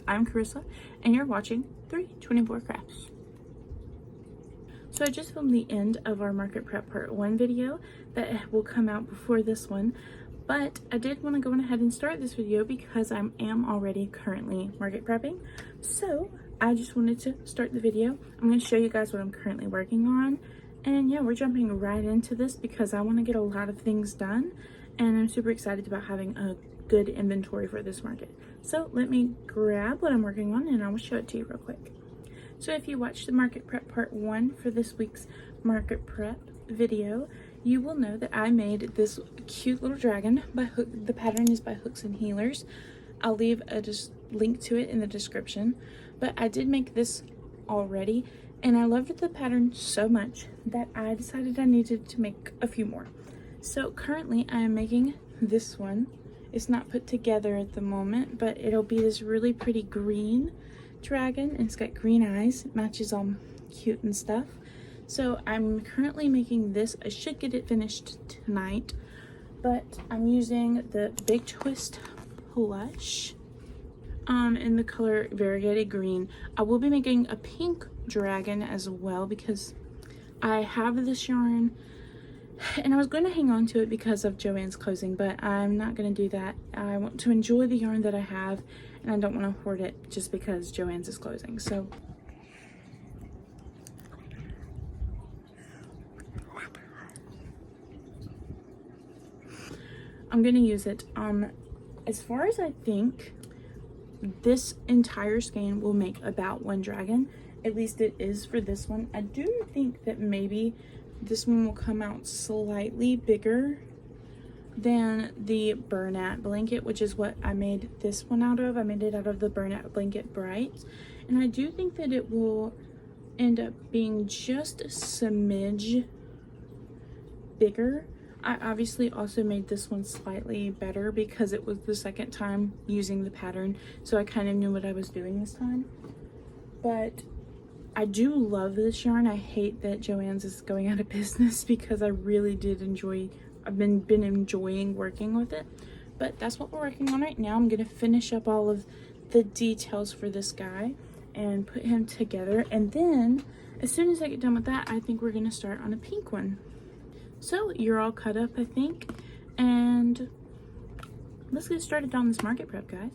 I'm Carissa, and you're watching 324 Crafts. So I just filmed the end of our market prep part 1 video that will come out before this one, but I did want to go ahead and start this video because I am already currently market prepping. So I just wanted to start the video. I'm going to show you guys what I'm currently working on, and yeah, we're jumping right into this because I want to get a lot of things done, and I'm super excited about having a good inventory for this market. So let me grab what I'm working on and I will show it to you real quick. So if you watched the market prep part 1 for this week's market prep video, you will know that I made this cute little dragon by Hook. The pattern is by Hooks and Healers. I'll leave a link to it in the description, but I did make this already and I loved the pattern so much that I decided I needed to make a few more. So currently I am making this one. It's not put together at the moment, but it'll be this really pretty green dragon, and it's got green eyes. It matches all cute and stuff. So I'm currently making this. I should get it finished tonight, but I'm using the Big Twist Plush in the color Variegated Green. I will be making a pink dragon as well because I have this yarn and I was going to hang on to it because of Joann's closing, but I'm not going to do that. I want to enjoy the yarn that I have, and I don't want to hoard it just because Joann's is closing. So I'm going to use it. As far as I think, this entire skein will make about 1 dragon. At least it is for this one. I do think that maybe this one will come out slightly bigger than the Bernat blanket, which is what I made this one out of. I made it out of the Bernat blanket Bright, and I do think that it will end up being just a smidge bigger. I obviously also made this one slightly better because it was the second time using the pattern, so I kind of knew what I was doing this time. But I do love this yarn. I hate that Joann's is going out of business because I really did enjoy, I've been enjoying working with it. But that's what we're working on right now. I'm going to finish up all of the details for this guy and put him together. And then as soon as I get done with that, I think we're going to start on a pink one. So you're all cut up, I think. And let's get started on this market prep, guys.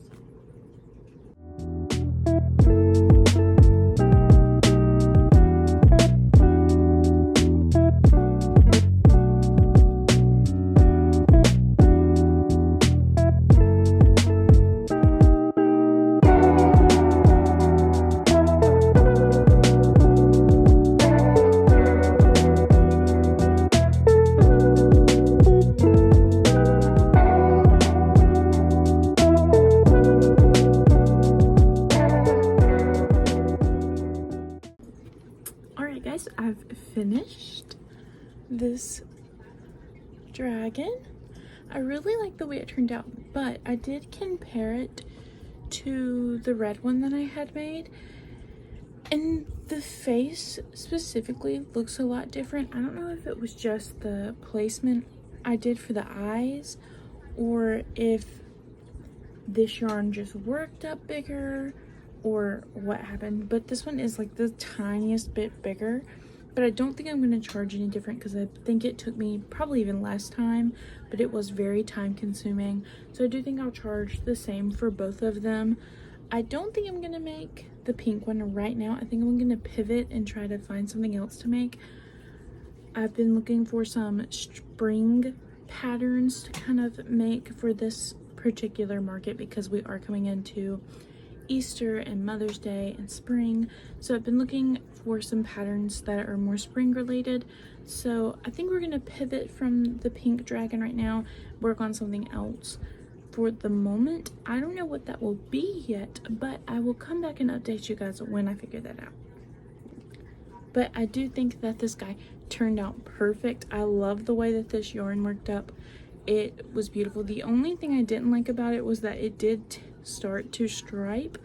I've finished this dragon. I really like the way it turned out, but I did compare it to the red one that I had made, and the face specifically looks a lot different. I don't know if it was just the placement I did for the eyes or if this yarn just worked up bigger or what happened, but this one is like the tiniest bit bigger. But I don't think I'm going to charge any different because I think it took me probably even less time, but it was very time consuming. So I do think I'll charge the same for both of them. I don't think I'm going to make the pink one right now. I think I'm going to pivot and try to find something else to make. I've been looking for some spring patterns to kind of make for this particular market because we are coming into Easter and Mother's Day and spring, so I've been looking for some patterns that are more spring related. So I think we're gonna pivot from the pink dragon right now, work on something else for the moment. I don't know what that will be yet, but I will come back and update you guys when I figure that out. But I do think that this guy turned out perfect. I love the way that this yarn worked up. It was beautiful. The only thing I didn't like about it was that it did start to stripe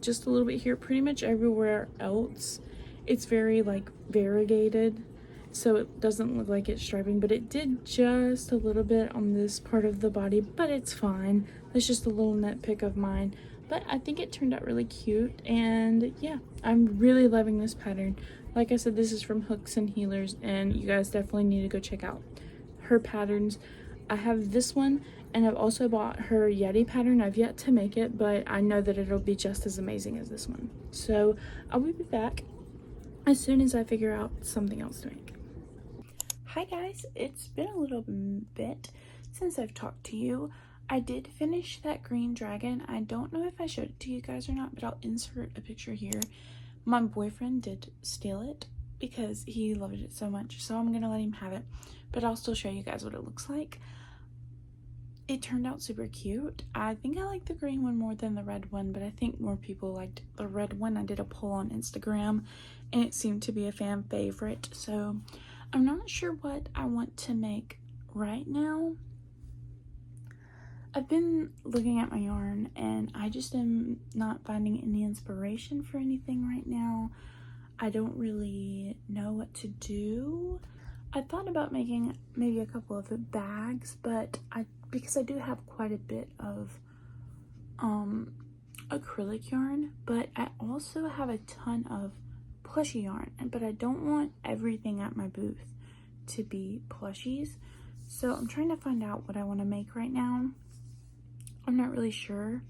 just a little bit here. Pretty much everywhere else it's very like variegated, so it doesn't look like it's striping, but it did just a little bit on this part of the body, but it's fine. That's just a little nitpick of mine. but I think it turned out really cute. And yeah, I'm really loving this pattern. Like I said, this is from Hooks and Healers, and you guys definitely need to go check out her patterns. I have this one, and I've also bought her Yeti pattern. I've yet to make it, but I know that it'll be just as amazing as this one. So I will be back as soon as I figure out something else to make. Hi guys, it's been a little bit since I've talked to you. I did finish that green dragon. I don't know if I showed it to you guys or not, but I'll insert a picture here. My boyfriend did steal it because he loved it so much, so I'm gonna let him have it, but I'll still show you guys what it looks like. It turned out super cute. I think I like the green one more than the red one, but I think more people liked the red one. I did a poll on Instagram and it seemed to be a fan favorite, so I'm not sure what I want to make right now. I've been looking at my yarn and I just am not finding any inspiration for anything right now. I don't really know what to do. I thought about making maybe a couple of bags, but because I do have quite a bit of acrylic yarn, but I also have a ton of plushie yarn, but I don't want everything at my booth to be plushies, so I'm trying to find out what I want to make right now. I'm not really sure.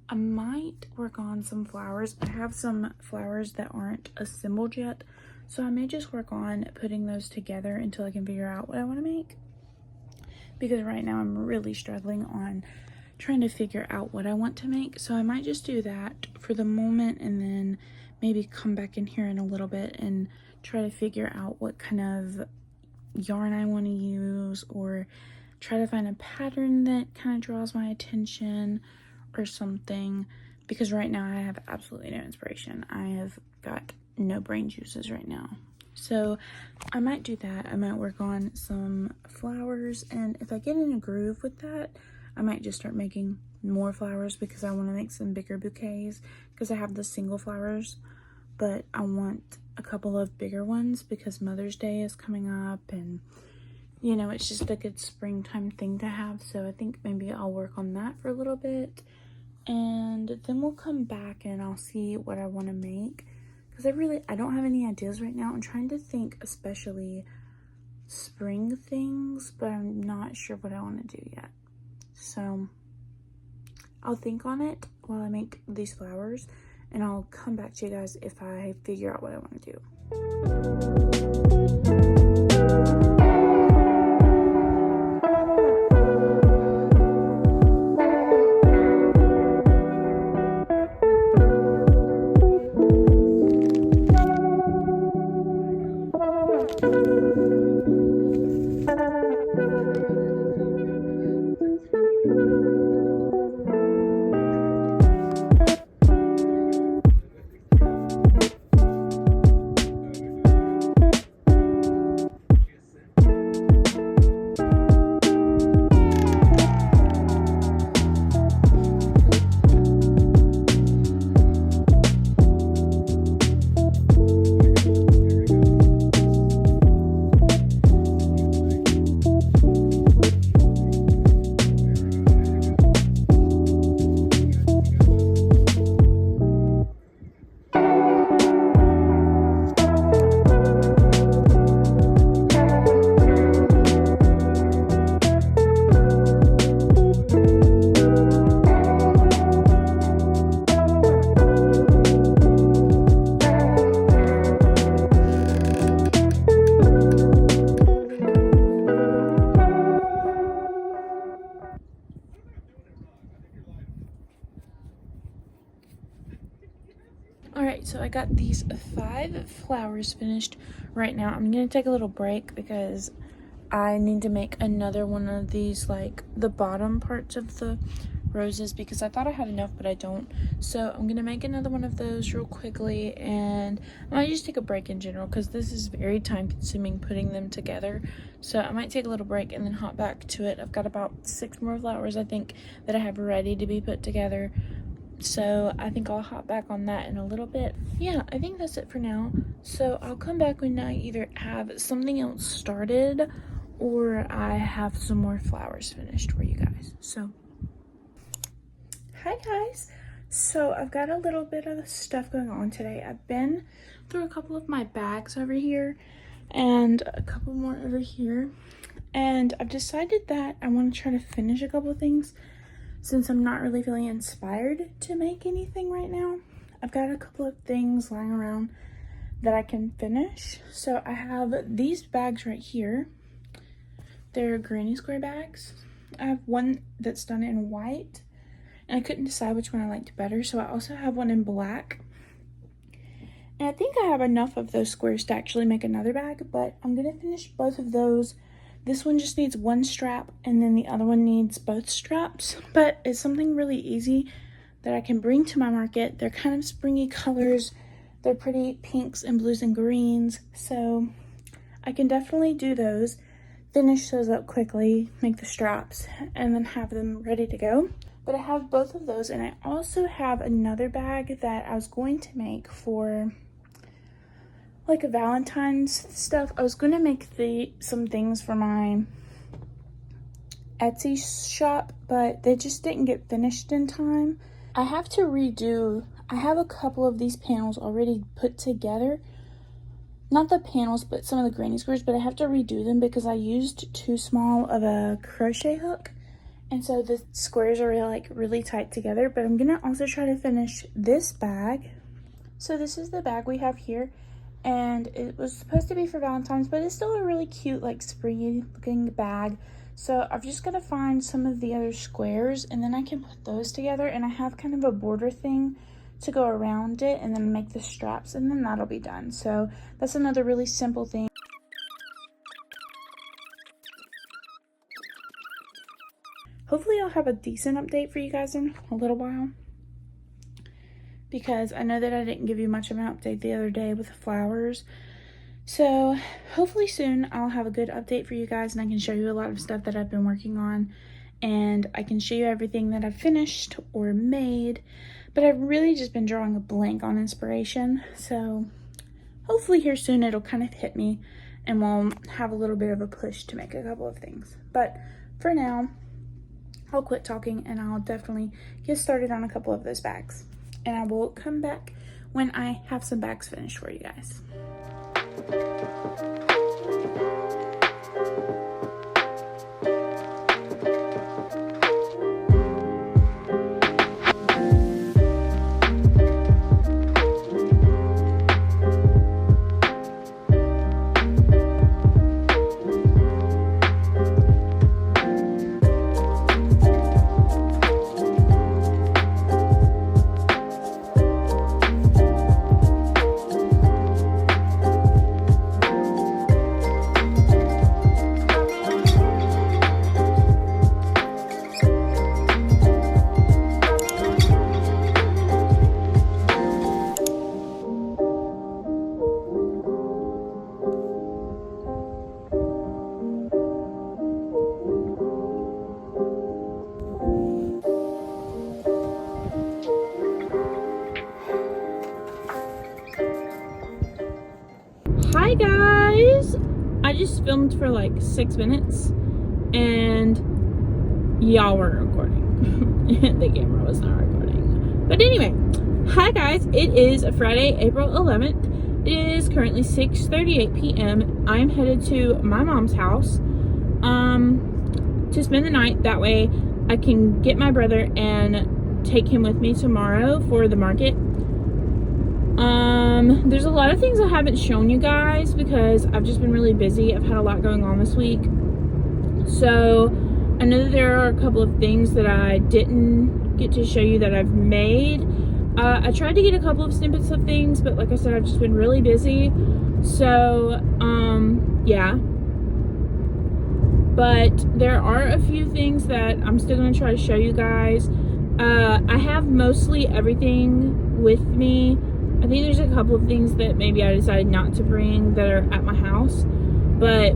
I might work on some flowers. I have some flowers that aren't assembled yet, so I may just work on putting those together until I can figure out what I want to make, because right now I'm really struggling on trying to figure out what I want to make. So I might just do that for the moment and then maybe come back in here in a little bit and try to figure out what kind of yarn I want to use, or try to find a pattern that kind of draws my attention or something, because right now I have absolutely no inspiration. I have got no brain juices right now. So I might do that. I might work on some flowers, and if I get in a groove with that, I might just start making more flowers, because I want to make some bigger bouquets, because I have the single flowers, but I want a couple of bigger ones because Mother's Day is coming up, and you know, it's just a good springtime thing to have. So I think maybe I'll work on that for a little bit, and then we'll come back and I'll see what I want to make, because I don't have any ideas right now. I'm trying to think especially spring things, but I'm not sure what I want to do yet. So I'll think on it while I make these flowers, and I'll come back to you guys if I figure out what I want to do. Alright, so I got these 5 flowers finished right now. I'm going to take a little break because I need to make another one of these, like the bottom parts of the roses, because I thought I had enough, but I don't. So I'm going to make another one of those real quickly, and I might just take a break in general because this is very time consuming putting them together. So I might take a little break and then hop back to it. I've got about 6 more flowers, I think, that I have ready to be put together. So I think I'll hop back on that in a little bit. Yeah, I think that's it for now. So I'll come back when I either have something else started or I have some more flowers finished for you guys. So Hi guys. So I've got a little bit of stuff going on today. I've been through a couple of my bags over here and a couple more over here, and I've decided that I want to try to finish a couple of things since I'm not really feeling inspired to make anything right now. I've got a couple of things lying around that I can finish. So I have these bags right here. They're granny square bags. I have one that's done in white, and I couldn't decide which one I liked better, so I also have one in black. And I think I have enough of those squares to actually make another bag, but I'm gonna finish both of those. This one just needs one strap, and then the other one needs both straps, but it's something really easy that I can bring to my market. They're kind of springy colors. They're pretty pinks and blues and greens, so I can definitely do those, finish those up quickly, make the straps, and then have them ready to go. But I have both of those, and I also have another bag that I was going to make for like a Valentine's stuff. I was going to make some things for my Etsy shop, but they just didn't get finished in time. I have to redo, I have a couple of these panels already put together. Not the panels, but some of the granny squares, but I have to redo them because I used too small of a crochet hook. And so the squares are really tight together, but I'm gonna also try to finish this bag. So this is the bag we have here, and it was supposed to be for Valentine's, but it's still a really cute, like springy looking bag. So I've just gotta find some of the other squares, and then I can put those together, and I have kind of a border thing to go around it and then make the straps, and then that'll be done. So that's another really simple thing. Hopefully I'll have a decent update for you guys in a little while, because I know that I didn't give you much of an update the other day with the flowers. So hopefully soon I'll have a good update for you guys, and I can show you a lot of stuff that I've been working on, and I can show you everything that I've finished or made. But I've really just been drawing a blank on inspiration, so hopefully here soon it'll kind of hit me and we'll have a little bit of a push to make a couple of things. But for now, I'll quit talking and I'll definitely get started on a couple of those bags. And I will come back when I have some bags finished for you guys. Hi guys, I just filmed for like 6 minutes and y'all weren't recording. The camera was not recording. But anyway, hi guys, it is Friday, April 11th. It is currently 6:38 p.m. I'm headed to my mom's house to spend the night. That way I can get my brother and take him with me tomorrow for the market. There's a lot of things I haven't shown you guys because I've just been really busy. I've had a lot going on this week. So I know that there are a couple of things that I didn't get to show you that I've made. I tried to get a couple of snippets of things, but like I said, I've just been really busy. So, yeah. But there are a few things that I'm still going to try to show you guys. I have mostly everything with me. I think there's a couple of things that maybe I decided not to bring that are at my house, but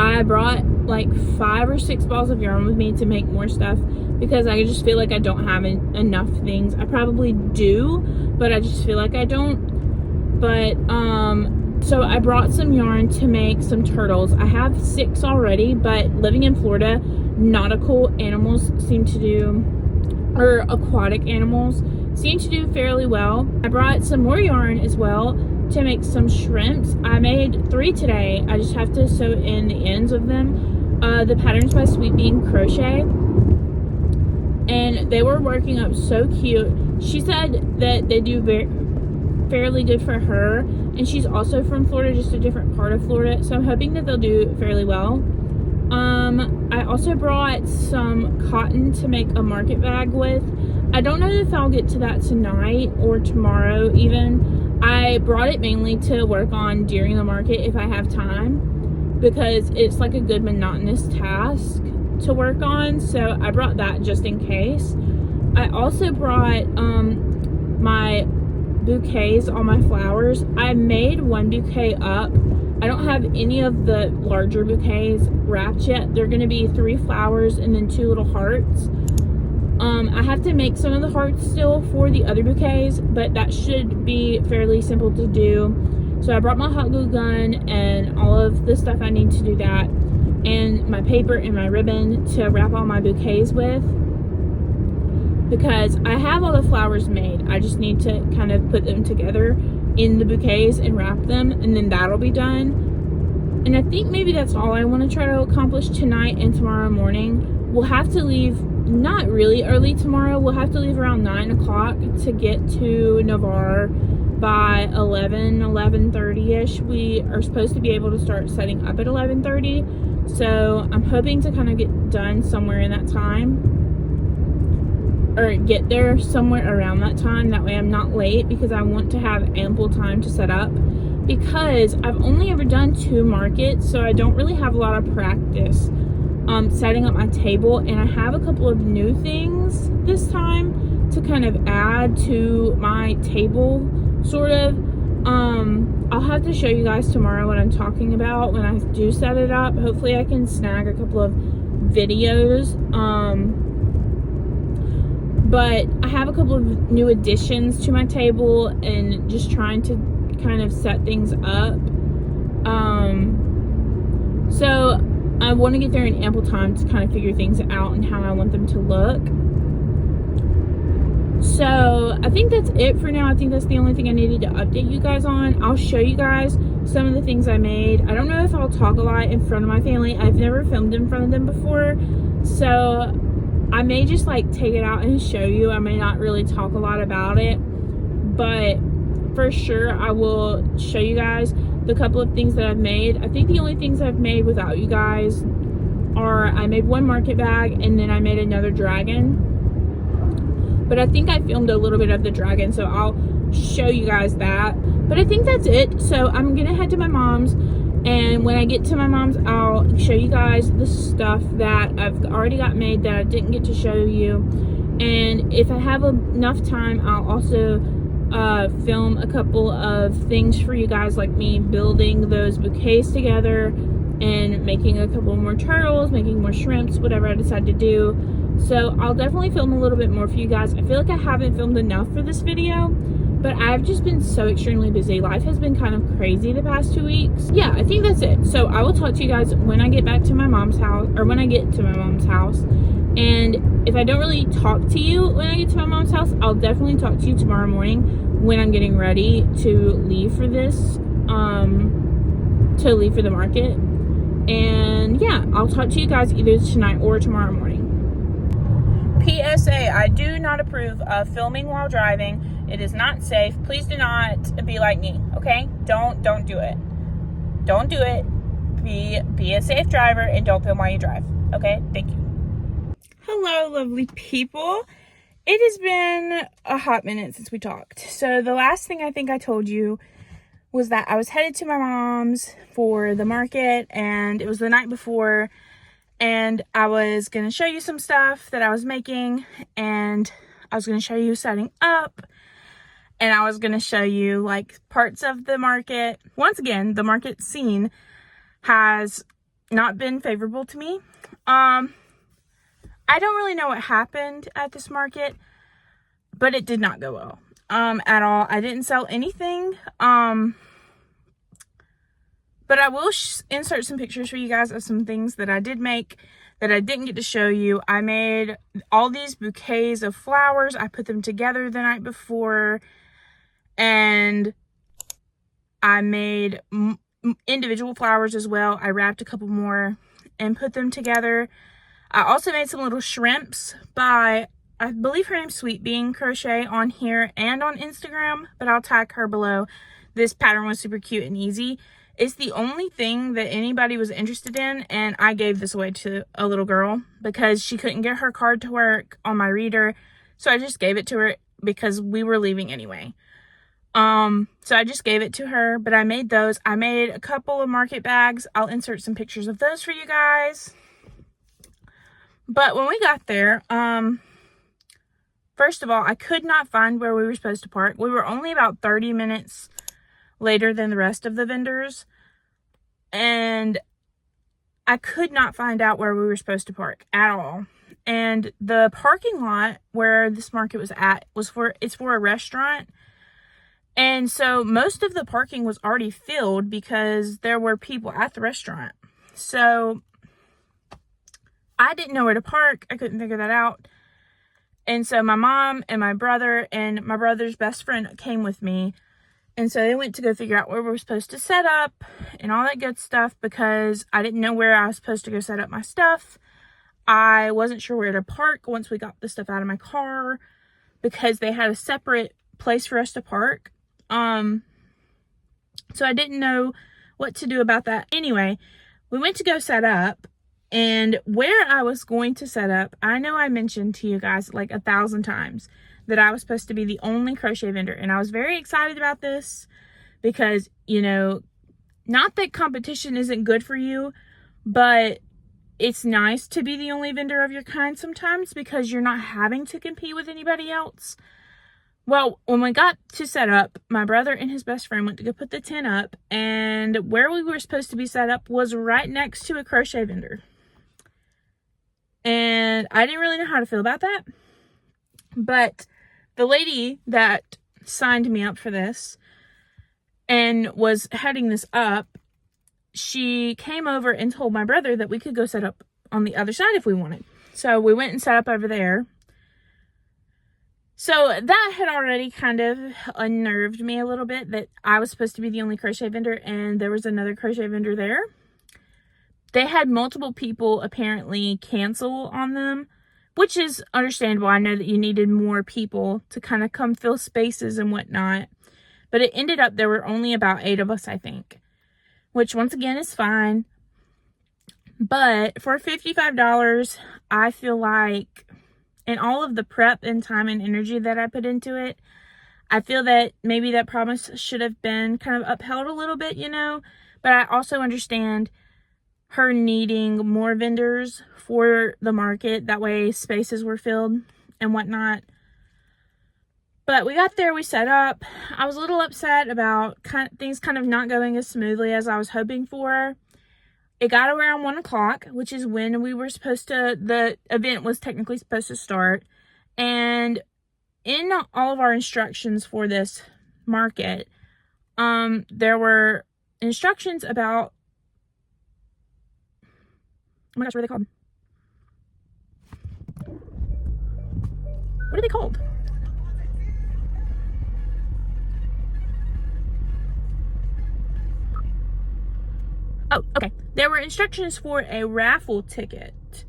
I brought like 5 or 6 balls of yarn with me to make more stuff because I just feel like I don't have enough things. I probably do, but I just feel like I don't. But so I brought some yarn to make some turtles. I have 6 already, but living in Florida, nautical animals seem to do or aquatic animals seem to do fairly well. I brought some more yarn as well to make some shrimps. I made 3 today. I just have to sew in the ends of them. The Patterns by Sweet Bean Crochet, and they were working up so cute. She said that they do fairly good for her, and she's also from Florida, just a different part of Florida, so I'm hoping that they'll do fairly well. I also brought some cotton to make a market bag with. I don't know if I'll get to that tonight or tomorrow even. I brought it mainly to work on during the market if I have time, because it's like a good monotonous task to work on, so I brought that just in case. I also brought my bouquets, all my flowers. I made 1 bouquet up. I don't have any of the larger bouquets wrapped yet. They're going to be 3 flowers and then 2 little hearts. I have to make some of the hearts still for the other bouquets, but that should be fairly simple to do. So I brought my hot glue gun and all of the stuff I need to do that, and my paper and my ribbon to wrap all my bouquets with, because I have all the flowers made. I just need to kind of put them together in the bouquets and wrap them, and then that'll be done. And I think maybe that's all I want to try to accomplish tonight and tomorrow morning. We'll have to leave not really early tomorrow. We'll have to leave around 9 o'clock to get to Navarre by 11:30ish. We are supposed to be able to start setting up at 11:30, so I'm hoping to kind of get done somewhere in that time, or get there somewhere around that time. That way I'm not late, because I want to have ample time to set up, because I've only ever done 2 markets, so I don't really have a lot of practice setting up my table, and I have a couple of new things this time to kind of add to my table, sort of. I'll have to show you guys tomorrow what I'm talking about when I do set it up. Hopefully I can snag a couple of videos. But I have a couple of new additions to my table, and just trying to kind of set things up. So I want to get there in ample time to kind of figure things out and how I want them to look. So I think that's it for now. I think that's the only thing I needed to update you guys on. I'll show you guys some of the things I made. I don't know if I'll talk a lot in front of my family. I've never filmed in front of them before, so I may just like take it out and show you. I may not really talk a lot about it, but for sure I will show you guys the couple of things that I've made. I think the only things I've made without you guys are, I made 1 market bag, and then I made another dragon. But I think I filmed a little bit of the dragon, so I'll show you guys that. But I think that's it. So I'm gonna head to my mom's, and when I get to my mom's, I'll show you guys the stuff that I've already got made that I didn't get to show you. And if I have enough time, I'll also film a couple of things for you guys, like me building those bouquets together and making a couple more turtles, making more shrimps, whatever I decide to do. So I'll definitely film a little bit more for you guys. I feel like I haven't filmed enough for this video, but I've just been so extremely busy. Life has been kind of crazy the past 2 weeks. Yeah, I think that's it. So I will talk to you guys when I get back to my mom's house, or when I get to my mom's house. And if I don't really talk to you when I get to my mom's house, I'll definitely talk to you tomorrow morning when I'm getting ready to leave for this, to leave for the market. And yeah, I'll talk to you guys either tonight or tomorrow morning. PSA, I do not approve of filming while driving. It is not safe. Please do not be like me, okay? Don't do it. Don't do it. Be a safe driver, and don't film while you drive, okay? Thank you. Hello, lovely people. It has been a hot minute since we talked. So the last thing I think I told you was that I was headed to my mom's for the market, and it was the night before, and I was going to show you some stuff that I was making, and I was going to show you setting up, and I was going to show you like parts of the market. Once again, the market scene has not been favorable to me. I don't really know what happened at this market, but it did not go well at all. I didn't sell anything, but I will insert some pictures for you guys of some things that I did make that I didn't get to show you. I made all these bouquets of flowers. I put them together the night before, and I made individual flowers as well. I wrapped a couple more and put them together. I also made some little shrimps by, I believe her name's Sweet Bean Crochet, on here and on Instagram, but I'll tag her below. This pattern was super cute and easy. It's the only thing that anybody was interested in, and I gave this away to a little girl because she couldn't get her card to work on my reader, so I just gave it to her because we were leaving anyway. So I just gave it to her, but I made those. I made a couple of market bags. I'll insert some pictures of those for you guys. But when we got there, first of all, I could not find where we were supposed to park. We were only about 30 minutes later than the rest of the vendors, and I could not find out where we were supposed to park at all. And the parking lot where this market was at it's for a restaurant, and so most of the parking was already filled because there were people at the restaurant. So I didn't know where to park. I couldn't figure that out. And so my mom and my brother and my brother's best friend came with me. And so they went to go figure out where we were supposed to set up and all that good stuff, because I didn't know where I was supposed to go set up my stuff. I wasn't sure where to park once we got the stuff out of my car, because they had a separate place for us to park. So I didn't know what to do about that. Anyway, we went to go set up, and where I was going to set up, I know I mentioned to you guys like 1,000 times that I was supposed to be the only crochet vendor. And I was very excited about this because, you know, not that competition isn't good for you, but it's nice to be the only vendor of your kind sometimes because you're not having to compete with anybody else. Well, when we got to set up, my brother and his best friend went to go put the tent up, and where we were supposed to be set up was right next to a crochet vendor. And I didn't really know how to feel about that. But the lady that signed me up for this and was heading this up, she came over and told my brother that we could go set up on the other side if we wanted. So we went and set up over there. So that had already kind of unnerved me a little bit, that I was supposed to be the only crochet vendor and there was another crochet vendor there. They had multiple people apparently cancel on them, which is understandable. I know that you needed more people to kind of come fill spaces and whatnot. But it ended up there were only about 8 of us, I think. Which, once again, is fine. But for $55, I feel like, in all of the prep and time and energy that I put into it, I feel that maybe that promise should have been kind of upheld a little bit, you know. But I also understand her needing more vendors for the market. That way spaces were filled and whatnot. But we got there, we set up. I was a little upset about things kind of not going as smoothly as I was hoping for. It got around 1 o'clock, which is when we were supposed to, the event was technically supposed to start. And in all of our instructions for this market, there were instructions about, oh my gosh, what are they called? What are they called? Oh, okay. There were instructions for a raffle ticket.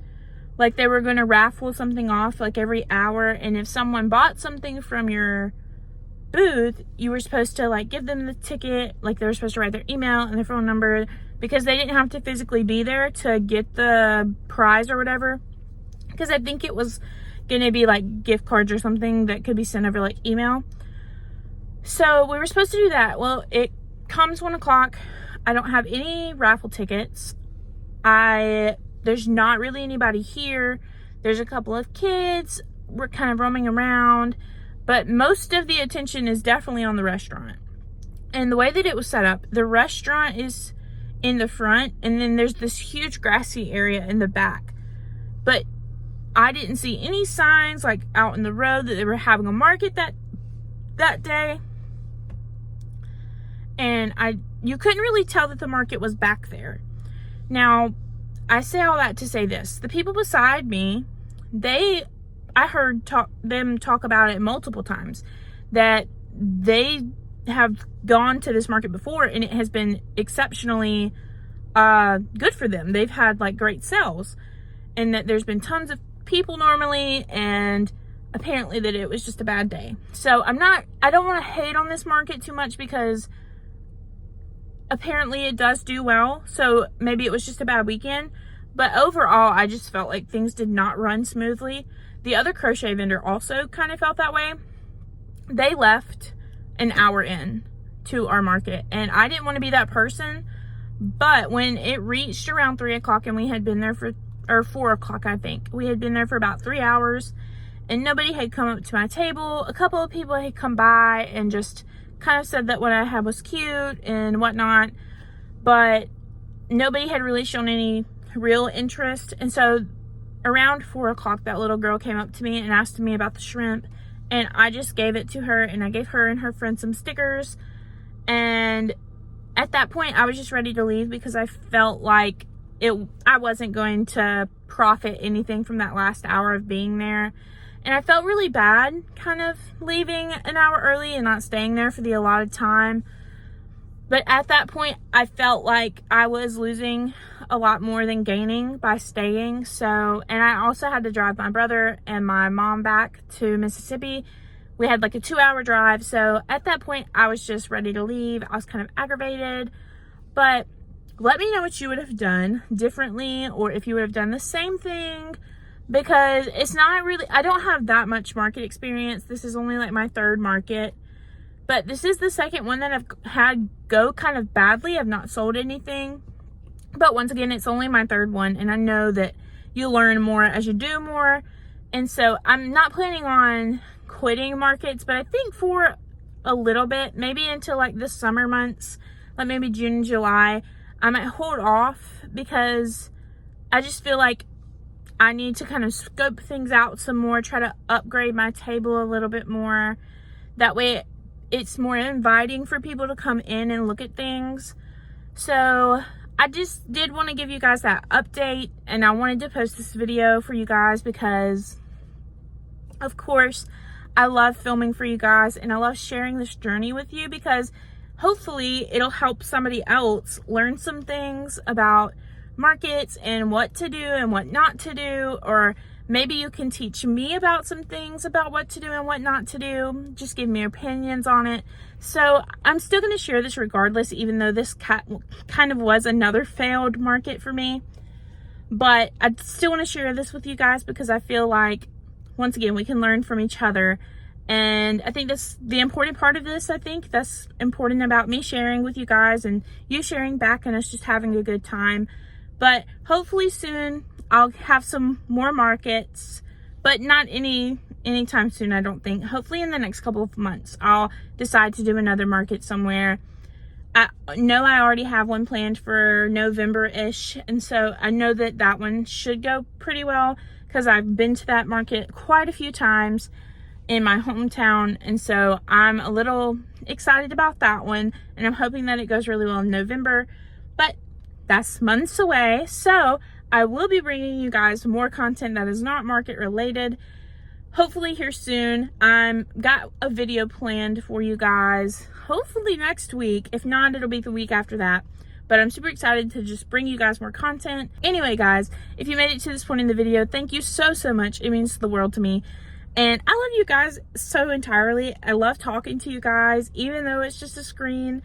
Like they were going to raffle something off like every hour. And if someone bought something from your booth, you were supposed to like give them the ticket. Like they were supposed to write their email and their phone number, because they didn't have to physically be there to get the prize or whatever. Because I think it was going to be like gift cards or something that could be sent over like email. So we were supposed to do that. Well, it comes 1 o'clock. I don't have any raffle tickets. There's not really anybody here. There's a couple of kids. We're kind of roaming around, but most of the attention is definitely on the restaurant. And the way that it was set up, the restaurant is in the front, and then there's this huge grassy area in the back. But I didn't see any signs like out in the road that they were having a market that day. And you couldn't really tell that the market was back there. Now, I say all that to say this. The people beside me, I heard them talk about it multiple times, that they have gone to this market before and it has been exceptionally good for them. They've had like great sales, and that there's been tons of people normally, and apparently that it was just a bad day. So I don't want to hate on this market too much, because apparently it does do well. So maybe it was just a bad weekend, but overall I just felt like things did not run smoothly. The other crochet vendor also kind of felt that way. They left an hour in to our market, and I didn't want to be that person, but when it reached around 3 o'clock and we had been there or 4 o'clock, I think we had been there for about 3 hours, and nobody had come up to my table. A couple of people had come by and just kind of said that what I had was cute and whatnot, but nobody had really shown any real interest. And so around 4 o'clock, that little girl came up to me and asked me about the shrimp, and I just gave it to her, and I gave her and her friend some stickers. And at that point I was just ready to leave, because I felt like I wasn't going to profit anything from that last hour of being there. And I felt really bad kind of leaving an hour early and not staying there for the allotted time. But at that point, I felt like I was losing a lot more than gaining by staying. So, and I also had to drive my brother and my mom back to Mississippi. We had like a 2-hour drive. So at that point, I was just ready to leave. I was kind of aggravated. But let me know what you would have done differently, or if you would have done the same thing, because it's not really, I don't have that much market experience. This is only like my 3rd market, but this is the 2nd one that I've had go kind of badly. I've not sold anything, but once again, it's only my 3rd one, and I know that you learn more as you do more. And so I'm not planning on quitting markets, but I think for a little bit, maybe until like the summer months, like maybe June, July, I might hold off, because I just feel like I need to kind of scope things out some more, try to upgrade my table a little bit more. That way it's more inviting for people to come in and look at things. So I just did want to give you guys that update, and I wanted to post this video for you guys because, of course, I love filming for you guys, and I love sharing this journey with you, because hopefully it'll help somebody else learn some things about markets and what to do and what not to do, or maybe you can teach me about some things about what to do and what not to do. Just give me opinions on it. So I'm still going to share this regardless, even though this kind of was another failed market for me. But I still want to share this with you guys, because I feel like, once again, we can learn from each other. And I think that's the important part of this. I think that's important about me sharing with you guys and you sharing back, and us just having a good time. But hopefully soon I'll have some more markets, but not anytime soon, I don't think. Hopefully in the next couple of months I'll decide to do another market somewhere. I know I already have one planned for November-ish, and so I know that that one should go pretty well, because I've been to that market quite a few times in my hometown, and so I'm a little excited about that one, and I'm hoping that it goes really well in November. But that's months away, so I will be bringing you guys more content that is not market related, hopefully here soon. I'm got a video planned for you guys, hopefully next week. If not, it'll be the week after that. But I'm super excited to just bring you guys more content. Anyway, guys, if you made it to this point in the video, thank you so much. It means the world to me. And I love you guys so entirely. I love talking to you guys, even though it's just a screen.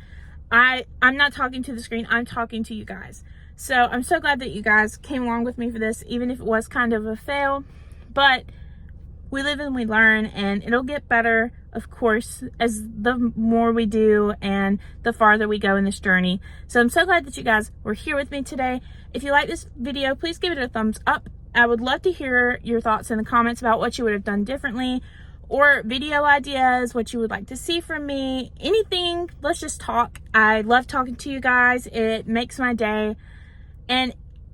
I'm not talking to the screen, I'm talking to you guys. So I'm so glad that you guys came along with me for this, even if it was kind of a fail. But we live and we learn, and it'll get better, of course, as the more we do and the farther we go in this journey. So I'm so glad that you guys were here with me today. If you like this video, please give it a thumbs up. I would love to hear your thoughts in the comments about what you would have done differently, or video ideas, what you would like to see from me, anything. Let's just talk. I love talking to you guys. It makes my day. And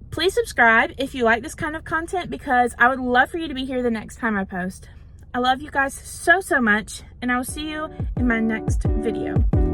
please subscribe if you like this kind of content, because I would love for you to be here the next time I post. I love you guys so much, and I will see you in my next video.